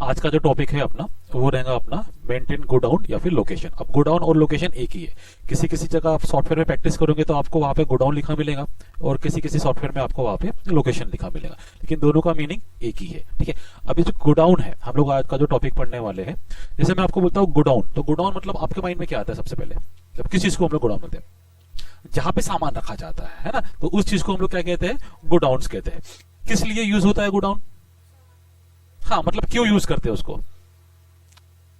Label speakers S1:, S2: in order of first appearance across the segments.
S1: आज का जो टॉपिक है अपना वो रहेगा अपना मेंटेन गोडाउन या फिर लोकेशन। अब गोडाउन और लोकेशन एक ही है। किसी किसी जगह आप सॉफ्टवेयर में प्रैक्टिस करोगे तो आपको वहां पे गोडाउन लिखा मिलेगा और किसी किसी सॉफ्टवेयर में आपको वहां पे लोकेशन लिखा मिलेगा, लेकिन दोनों का मीनिंग एक ही है। ठीक है, अभी जो गोडाउन है हम लोग आज का जो टॉपिक पढ़ने वाले हैं, जैसे मैं आपको बोलता हूँ गोडाउन, तो गोडाउन मतलब आपके माइंड में क्या आता है? सबसे पहले जब किस चीज को हम लोग गोडाउन बोलते हैं, जहां पे सामान रखा जाता है ना, तो उस चीज को हम लोग क्या कहते हैं? गोडाउन कहते हैं। किस लिए यूज होता है गोडाउन? हाँ, मतलब क्यों यूज करते हैं उसको?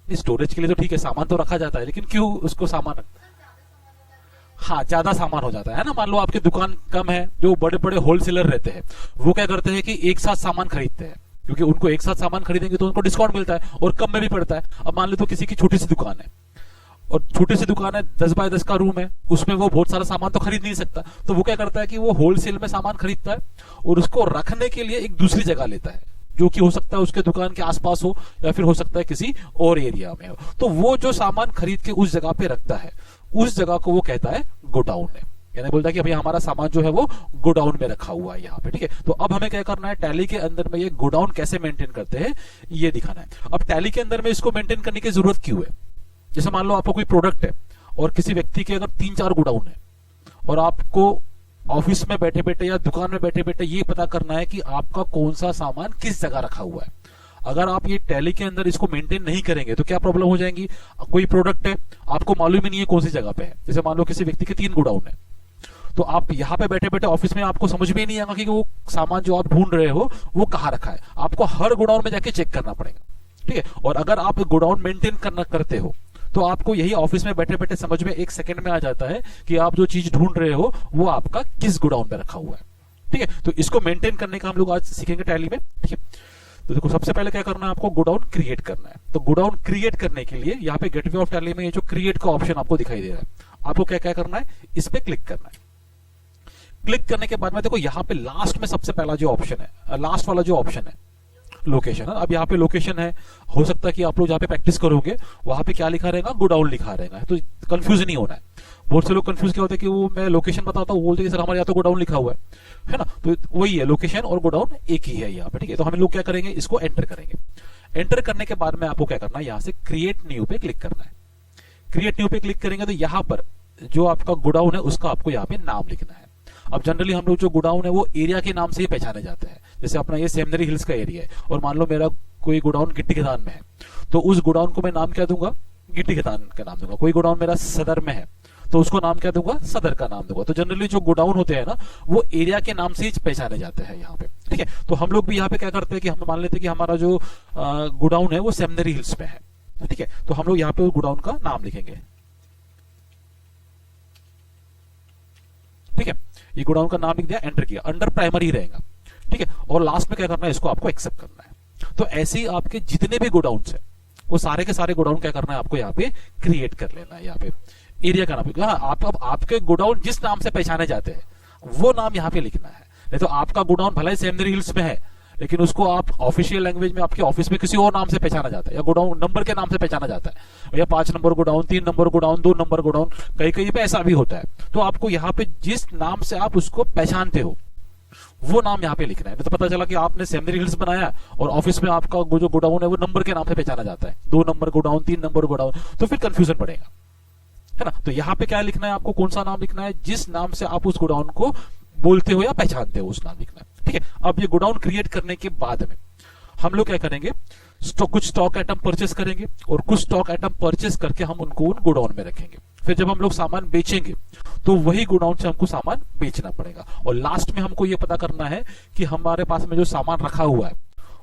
S1: स्टोरेज के लिए तो ठीक है, सामान तो रखा जाता है, लेकिन क्यों उसको सामान? हाँ, ज्यादा सामान हो जाता है ना। मान लो आपकी दुकान कम है, जो बड़े बड़े होलसेलर रहते हैं वो क्या करते हैं कि एक साथ सामान खरीदते हैं, क्योंकि उनको एक साथ सामान खरीदेंगे तो उनको डिस्काउंट मिलता है और कम में भी पड़ता है। अब मान लो तो किसी की छोटी सी दुकान है और छोटी सी दुकान है, 10 बाय 10 का रूम है, उसमें वो बहुत सारा सामान तो खरीद नहीं सकता, तो वो क्या करता है कि वो होलसेल में सामान खरीदता है और उसको रखने के लिए एक दूसरी जगह लेता है, जो कि हो सकता है उसके दुकान के आसपास हो या फिर हो सकता है किसी और एरिया में हो। तो वो जो सामान खरीद के उस जगह पे रखता है, उस जगह को वो कहता है गोडाउन है। यानी बोलता है कि भाई हमारा सामान जो है वो गोडाउन में रखा हुआ है यहाँ पे। ठीक है, तो अब हमें क्या करना है, टैली के अंदर में ये गोडाउन कैसे मेंटेन करते हैं ये दिखाना है। अब टैली के अंदर में इसको मेंटेन करने की जरूरत क्यों है? जैसे मान लो आपको कोई प्रोडक्ट है और किसी व्यक्ति के अगर 3-4 गोडाउन है और आपको ऑफिस में बैठे बैठे या दुकान में बैठे बैठे ये पता करना है कि आपका कौन सा सामान किस जगह रखा हुआ है। अगर आप ये टैली के अंदर इसको मेंटेन नहीं करेंगे तो क्या प्रॉब्लम हो जाएंगी? कोई प्रोडक्ट है, आपको मालूम ही नहीं है कौन सी जगह पे है। जैसे मान लो किसी व्यक्ति के 3 गोडाउन है, तो आप यहाँ पे बैठे बैठे ऑफिस में आपको समझ में ही नहीं आएगा कि वो सामान जो आप ढूंढ रहे हो वो कहाँ रखा है। आपको हर गोडाउन में जाके चेक करना पड़ेगा। ठीक है, और अगर आप गोडाउन मेंटेन करना करते हो तो आपको यही ऑफिस में बैठे बैठे समझ में 1 सेकंड में आ जाता है कि आप जो चीज ढूंढ रहे हो वो आपका किस गोडाउन में रखा हुआ है। ठीक है, तो इसको मेंटेन करने का हम लोग आज सीखेंगे टैली में। ठीक है, तो देखो सबसे पहले क्या करना है, आपको गोडाउन क्रिएट करना है। तो गोडाउन क्रिएट करने के लिए यहाँ पे गेटवे ऑफ टैली में ये जो क्रिएट का ऑप्शन आपको दिखाई दे रहा है, आपको क्या क्या करना है, इस पे क्लिक करना है। क्लिक करने के बाद में देखो यहाँ पे लास्ट में सबसे पहला जो ऑप्शन है, लास्ट वाला जो ऑप्शन है लोकेशन है। अब यहाँ पे लोकेशन है, हो सकता है कि आप लोग जहाँ पे प्रैक्टिस करोगे वहां पे क्या लिखा रहेगा, गोडाउन लिखा रहेगा, तो कंफ्यूज नहीं होना है। बहुत से लोग कंफ्यूज क्या होते हैं कि वो मैं लोकेशन बताता हूँ, बोलते हैं सर हमारे यहाँ तो गोडाउन लिखा हुआ है ना। तो वही है, लोकेशन और गोडाउन एक ही है यहाँ पे। ठीक है, तो हम लोग क्या करेंगे, इसको एंटर करेंगे। एंटर करने के बाद में आपको क्या करना है, यहाँ से क्रिएट न्यू पे क्लिक करना है। क्रिएट न्यू पे क्लिक करेंगे तो यहाँ पर जो आपका गोडाउन है उसका आपको यहाँ पे नाम लिखना है। अब जनरली हम लोग जो गोडाउन है वो एरिया के नाम से ही पहचाने जाते हैं। जैसे अपना ये सेमनरी हिल्स का एरिया है और मान लो मेरा कोई गोडाउन गिट्टी खदान में है, तो उस गोडाउन को मैं नाम क्या दूंगा, गिट्टी खदान का नाम दूंगा। कोई गोडाउन मेरा सदर में है तो उसको नाम क्या दूंगा, सदर का नाम दूंगा। तो जनरली जो गोडाउन होते हैं ना वो एरिया के नाम से ही पहचाने जाते हैं यहाँ पे। ठीक है, तो हम लोग भी यहाँ पे क्या करते हैं कि हम मान लेते हैं कि हमारा जो गोडाउन है वो सेमनरी हिल्स में है। ठीक है, तो हम लोग यहाँ पे गोडाउन का नाम लिखेंगे। ठीक है, ये गोडाउन का नाम लिख दिया, एंटर किया, अंडर प्राइमरी रहेगा। ठीक है, और लास्ट में क्या करना है, इसको आपको एक्सेप्ट करना है। तो ऐसे ही आपके जितने भी गोडाउन है वो सारे के सारे गोडाउन क्या करना है, आपको यहाँ पे क्रिएट कर लेना है। यहाँ पे एरिया का नाम, हाँ, आप आपके गोडाउन जिस नाम से पहचाने जाते हैं वो नाम यहाँ पे लिखना है। नहीं तो आपका गोडाउन भले ही सेमनरी हिल्स में है लेकिन उसको आप ऑफिशियल लैंग्वेज में आपके ऑफिस में किसी और नाम से पहचाना जाता है, या गोडाउन नंबर के नाम से पहचाना जाता है, या 5 number godown, 3 number godown, 2 number godown, कहीं कहीं पे ऐसा भी होता है। तो आपको यहाँ पे जिस नाम से आप उसको पहचानते हो वो नाम यहाँ पे लिखना है। तो पता चला कि आपने सेमनरी हिल्स बनाया और ऑफिस में आपका जो गोडाउन है वो नंबर के नाम से पहचाना जाता है, 2 नंबर गोडाउन, 3 नंबर गोडाउन, तो फिर कंफ्यूजन पड़ेगा, है ना। तो यहाँ पे क्या लिखना है, आपको कौन सा नाम लिखना है, जिस नाम से आप उस गोडाउन को बोलते हो या पहचानते हो उस नाम लिखना है। ठीक है, अब ये गोडाउन क्रिएट करने के बाद में हम लोग क्या करेंगे, कुछ स्टॉक आइटम परचेस करेंगे और कुछ स्टॉक आइटम परचेस करके हम उनको उन गोडाउन में रखेंगे। फिर जब हम लोग सामान बेचेंगे तो वही गोडाउन से हमको सामान बेचना पड़ेगा। और लास्ट में हमको ये पता करना है कि हमारे पास में जो सामान रखा हुआ है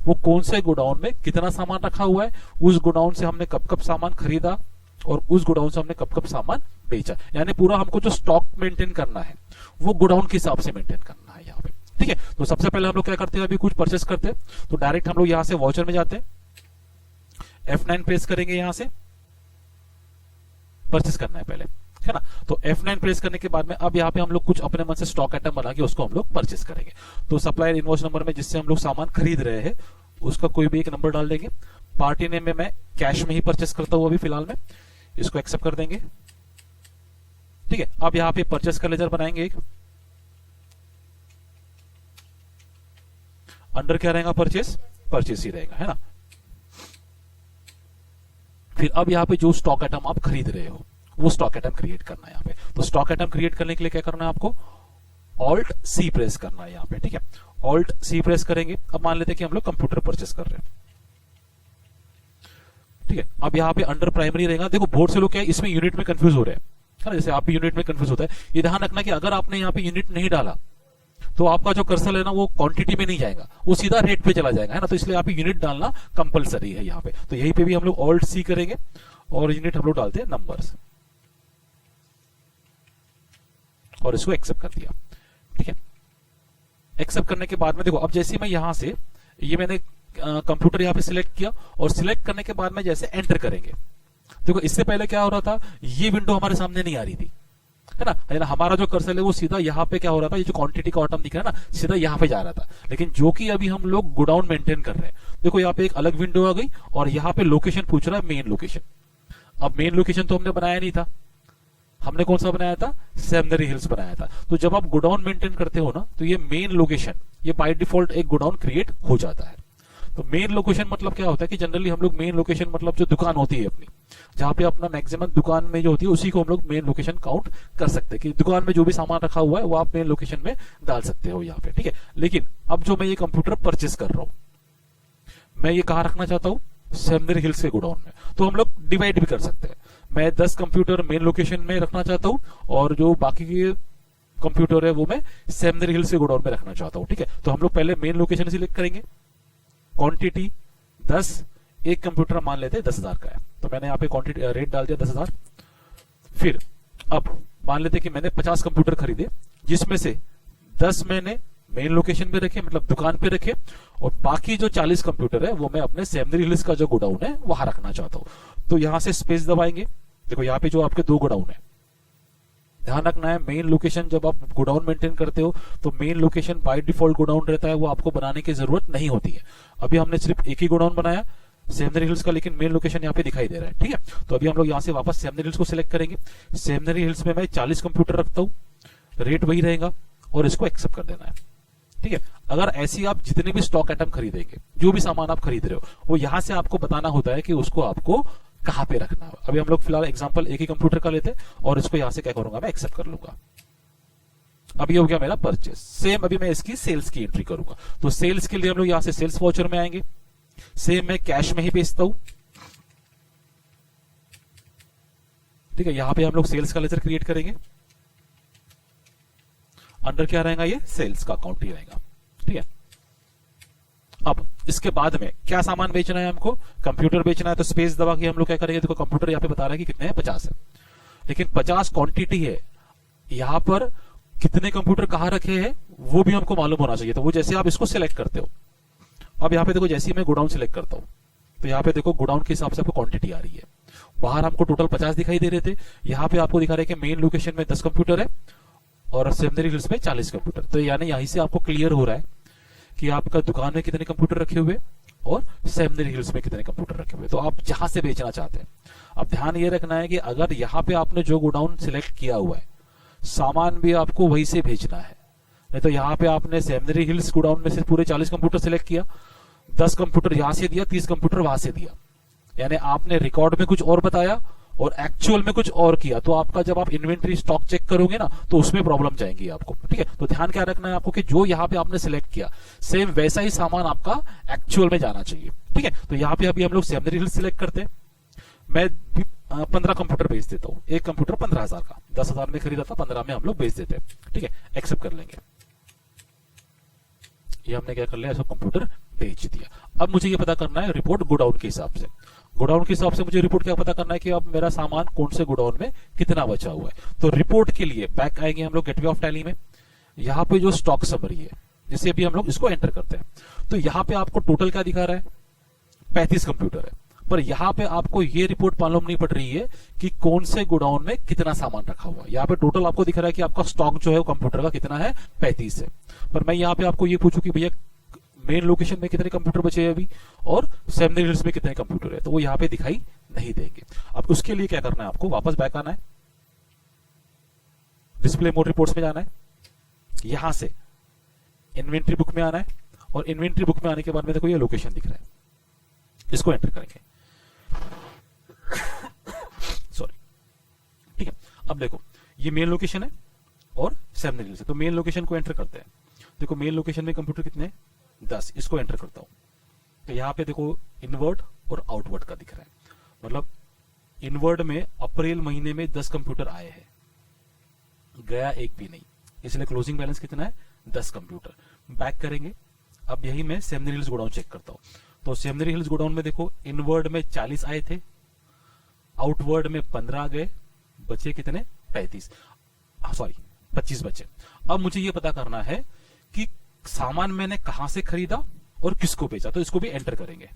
S1: वो कौन से गोडाउन में कितना सामान रखा हुआ है, उस गोडाउन से हमने कब कब सामान खरीदा और उस गोडाउन से हमने कब कब सामान बेचा। यानी पूरा हमको जो स्टॉक मेंटेन करना है वो गोडाउन के हिसाब से मेंटेन करना है यहाँ पे। ठीक है, तो सबसे पहले हम लोग क्या करते हैं, अभी कुछ परचेस करते हैं तो डायरेक्ट हम लोग यहाँ से वाउचर में जाते हैं, F9 प्रेस करेंगे, यहाँ से परचेस करना है पहले, है ना। तो F9 प्रेस करने के बाद में अब यहाँ पे हम लोग कुछ अपने मन से स्टॉक आइटम बना के उसको हम लोग परचेस करेंगे। तो सप्लायर इनवॉइस नंबर में जिससे हम लोग सामान खरीद रहे हैं उसका कोई भी एक नंबर डाल देंगे। पार्टी नेम में मैं कैश में ही परचेस करता हूं अभी फिलहाल में, इसको एक्सेप्ट कर देंगे। ठीक है, अब यहाँ पे परचेस का लेजर बनाएंगे एक, अंडर क्या रहेगा, परचेस, परचेस ही रहेगा, है ना। फिर अब यहाँ पे जो स्टॉक आइटम आप खरीद रहे हो वो स्टॉक आइटम क्रिएट करना है यहाँ पे। तो स्टॉक आइटम क्रिएट करने के लिए क्या करना है आपको, ऑल्ट सी प्रेस करना है यहाँ पे, ठीक है। ऑल्ट सी प्रेस करेंगे। अब मान लेते हैं कि हम लोग कंप्यूटर परचेस कर रहे हैं, ठीक है। अब यहाँ पे अंडर प्राइमरी रहेगा। देखो बहुत से लोग क्या है इसमें यूनिट में कंफ्यूज हो रहे हैं, है ना, जैसे आप भी यूनिट में कंफ्यूज होता है। ये ध्यान रखना कि अगर आपने यहाँ पे यूनिट नहीं डाला तो आपका जो कर्सर है ना वो क्वांटिटी में नहीं जाएगा, वो सीधा रेट पे चला जाएगा, है ना। तो इसलिए आप यूनिट डालना कंपलसरी है यहाँ पे। तो यहीं पे भी हम लोग ऑल्ट सी करेंगे और यूनिट हम लोग डालते हैं नंबर्स और इसको एक्सेप्ट कर दिया, ठीक है। एक्सेप्ट करने के बाद में देखो अब जैसे मैं यहां से ये मैंने कंप्यूटर यहाँ पे सिलेक्ट किया और सिलेक्ट करने के बाद में जैसे एंटर करेंगे, देखो इससे पहले क्या हो रहा था, ये विंडो हमारे सामने नहीं आ रही थी, है ना। हमारा जो कर्सर है वो सीधा यहाँ पे क्या हो रहा था, ये जो क्वांटिटी का आइटम दिख रहा है ना सीधा यहाँ पे जा रहा था। लेकिन जो कि अभी हम लोग गोडाउन मेंटेन कर रहे हैं, देखो यहाँ पे एक अलग विंडो आ गई और यहाँ पे लोकेशन पूछ रहा है, मेन लोकेशन। अब मेन लोकेशन तो हमने बनाया नहीं था, हमने कौन सा बनाया था, सेमनरी हिल्स बनाया था। तो जब आप गोडाउन मेंटेन करते हो ना तो ये मेन लोकेशन ये बाय डिफॉल्ट एक गोडाउन क्रिएट हो जाता है। तो मेन लोकेशन मतलब क्या होता है कि जनरली हम लोग मेन लोकेशन मतलब जो दुकान होती है अपनी, जहां पे अपना मैक्सिमम दुकान में जो होती है उसी को हम लोग मेन लोकेशन काउंट कर सकते हैं कि दुकान में जो भी सामान रखा हुआ है वो आप मेन लोकेशन में डाल सकते हो यहाँ पे, ठीक है। लेकिन अब जो मैं ये कंप्यूटर परचेस कर रहा हूं, मैं ये कहां रखना चाहता हूं, सेमनरी हिल्स के गोडाउन में। तो हम लोग डिवाइड भी कर सकते हैं, मैं 10 कंप्यूटर मेन लोकेशन में रखना चाहता हूं और जो बाकी के कंप्यूटर है वो मैं सेमनरी हिल्स के गोडाउन में रखना चाहता हूं, ठीक है। तो हम लोग पहले मेन लोकेशन सिलेक्ट करेंगे, क्वांटिटी 10, एक कंप्यूटर मान लेते हैं 10,000 का है तो मैंने यहाँ पे क्वांटिटी रेट डाल दिया 10,000। फिर अब मान लेते हैं कि मैंने 50 कंप्यूटर खरीदे जिसमें से 10 मैंने मेन लोकेशन पे रखे मतलब दुकान पे रखे और बाकी जो 40 कंप्यूटर है वो मैं अपने सेमनरी हिल्स का जो गोडाउन है वहां रखना चाहता हूं। तो यहां से स्पेस दबाएंगे, देखो यहाँ पे जो आपके 2 गोडाउन है, ध्यान रखना है मेन लोकेशन जब आप गोडाउन मेंटेन करते हो तो main location by default godown रहता है, वो आपको बनाने की जरूरत नहीं होती है। अभी हमने सिर्फ एक ही गोडाउन बनाया सेमनरी हिल्स का, लेकिन मेन लोकेशन यहाँ पे दिखाई दे रहा है, ठीक है। तो अभी हम लोग यहाँ से वापस सेमनरी हिल्स को सिलेक्ट करेंगे। सेमनरी हिल्स में मैं 40 कंप्यूटर रखता हूँ, रेट वही रहेगा और इसको एक्सेप्ट कर देना है, ठीक है। अगर ऐसी आप जितने भी स्टॉक आइटम खरीदेंगे, जो भी सामान आप खरीद रहे हो, वो यहां से आपको बताना होता है कि उसको आपको कहां पे रखना है। अभी हम लोग फिलहाल एग्जांपल एक ही कंप्यूटर का लेते हैं और इसको यहां से क्या करूंगा, मैं एक्सेप्ट कर लूंगा। अब ये हो गया मेरा परचेस। सेम अभी मैं इसकी सेल्स की एंट्री करूंगा, तो सेल्स के लिए हम लोग यहां से सेल्स वाउचर में आएंगे। सेम मैं कैश में ही बेचता हूं, ठीक है। यहां पे हम लोग सेल्स का लेजर क्रिएट करेंगे, अंडर क्या रहेगा, ये सेल्स का अकाउंट ही रहेगा, ठीक है। अब इसके बाद में क्या सामान बेचना है हमको, कंप्यूटर बेचना है तो स्पेस दबा के हम लोग क्या करेंगे, देखो कंप्यूटर यहाँ पे बता रहा है कि कितने हैं, 50 है, लेकिन 50 क्वांटिटी है। यहां पर कितने कंप्यूटर कहां रखे हैं वो भी हमको मालूम होना चाहिए, तो वो जैसे आप इसको सिलेक्ट करते हो। अब यहाँ पे देखो जैसे ही मैं गोडाउन सिलेक्ट करता हूं तो यहाँ पे देखो गोडाउन के हिसाब से आपको क्वांटिटी आ रही है। बाहर हमको टोटल 50 दिखाई दे रहे थे, यहाँ पे आपको दिखा रहे हैं कि मेन लोकेशन में 10 कंप्यूटर है और सेमनरी हिल्स में 40 कंप्यूटर। तो यानी यहीं से आपको क्लियर हो रहा है कि आपका दुकान में कितने कंप्यूटर रखे हुए और सेमनरी हिल्स में कितने कंप्यूटर रखे हुए, तो आप जहां से बेचना चाहते हैं। अब ध्यान ये रखना है कि अगर यहाँ पे आपने जो गोडाउन सिलेक्ट किया हुआ है सामान भी आपको वहीं से भेजना है, नहीं तो यहाँ पे आपने सेमनरी हिल्स गोडाउन में से पूरे 40 कंप्यूटर सिलेक्ट किया, 10 कंप्यूटर यहां से दिया, 30 कंप्यूटर वहां से दिया, यानी आपने रिकॉर्ड में कुछ और बताया और एक्चुअल में कुछ और किया, तो आपका जब आप इन्वेंट्री स्टॉक चेक करोगे ना तो उसमें प्रॉब्लम जाएंगी आपको, ठीक है। तो ध्यान क्या रखना है आपको कि जो यहाँ पे आपने सिलेक्ट किया सेम वैसा ही सामान आपका एक्चुअल में जाना चाहिए, ठीक है। तो यहाँ पे अभी हम लोग सेमनरी हिल्स सिलेक्ट करते हैं। मैं 15 कंप्यूटर बेच देता हूँ, एक कंप्यूटर 15,000 का, 10,000 में खरीदा था, 15 में हम लोग बेच देते हैं, ठीक है। एक्सेप्ट कर लेंगे, ये हमने क्या कर लिया, सब कंप्यूटर बेच दिया। अब मुझे ये पता करना है रिपोर्ट गोडाउन के हिसाब से। गोडाउन के हिसाब से मुझे रिपोर्ट क्या पता करना है कि अब मेरा सामान कौन से गोडाउन में कितना बचा हुआ है। तो रिपोर्ट के लिए बैक आएंगे हम लोग गेटवे ऑफ टैली में। यहाँ पे जो स्टॉक समरी है, जैसे अभी हम लोग इसको एंटर करते हैं तो यहाँ पे आपको टोटल क्या दिखा रहा है, 35 कंप्यूटर है, पर यहाँ पे आपको ये रिपोर्ट मालूम नहीं पड़ रही है कि कौन से गोडाउन में कितना सामान रखा हुआ है। यहाँ पे टोटल आपको दिख रहा है कि आपका स्टॉक जो है कंप्यूटर का कितना है, 35 है, पर मैं यहाँ पे आपको ये पूछूं कि भैया मेन लोकेशन में कितने कंप्यूटर बचे हैं अभी और सेमनरी हिल्स में कितने कंप्यूटर है, तो वो यहाँ पे दिखाई नहीं देंगे। अब उसके लिए क्या करना है, आपको वापस बैक आना है, डिस्प्ले मोड रिपोर्ट्स में जाना है, यहां से इन्वेंट्री बुक में आना है और इन्वेंट्री बुक में आने के बाद में देखो ये लोकेशन दिख रहा है, इसको एंटर करेंगे। अब देखो ये मेन लोकेशन है और सेमनरी हिल्स है, तो मेन लोकेशन को एंटर करते हैं। देखो मेन लोकेशन में कंप्यूटर कितने 10, इसको एंटर करता हूं। तो यहाँ पे देखो इनवर्ड और आउटवर्ड का दिख रहा है, मतलब इनवर्ड में अप्रैल महीने में 10 कंप्यूटर आए हैं, गया एक भी नहीं, इसलिए क्लोजिंग बैलेंस कितना है 10 कंप्यूटर। बैक करेंगे, अब यही मैं सेमनरी हिल्स गोडाउन चेक करता हूं। तो सेमनरी हिल्स गोडाउन में देखो इनवर्ड में 40 आए थे, आउटवर्ड में 15 गए, बचे कितने 35, सॉरी 25 बचे। अब मुझे ये पता करना है कि सामान मैंने कहां से खरीदा और किसको बेचा, तो इसको भी एंटर करेंगे।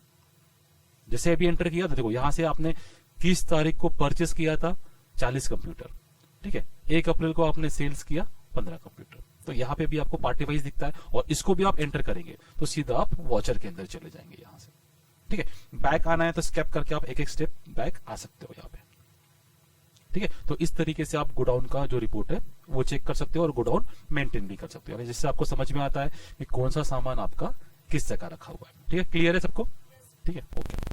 S1: जैसे अभी एंटर किया था, देखो यहां से आपने किस तारीख को परचेस किया था 40 कंप्यूटर, ठीक है, 1 अप्रैल को आपने सेल्स किया 15 कंप्यूटर, तो यहाँ पे भी आपको पार्टी वाइज दिखता है और इसको भी आप एंटर करेंगे तो सीधा आप वॉचर के अंदर चले जाएंगे यहां से, ठीक है। बैक आना है तो स्टेप करके आप एक एक स्टेप बैक आ सकते हो यहाँ पे, ठीक है। तो इस तरीके से आप गोडाउन का जो रिपोर्ट है वो चेक कर सकते हो और गोडाउन मेंटेन भी कर सकते हो, जिससे आपको समझ में आता है कि कौन सा सामान आपका किस जगह रखा हुआ है, ठीक है। क्लियर है सबको, ठीक है, ओके।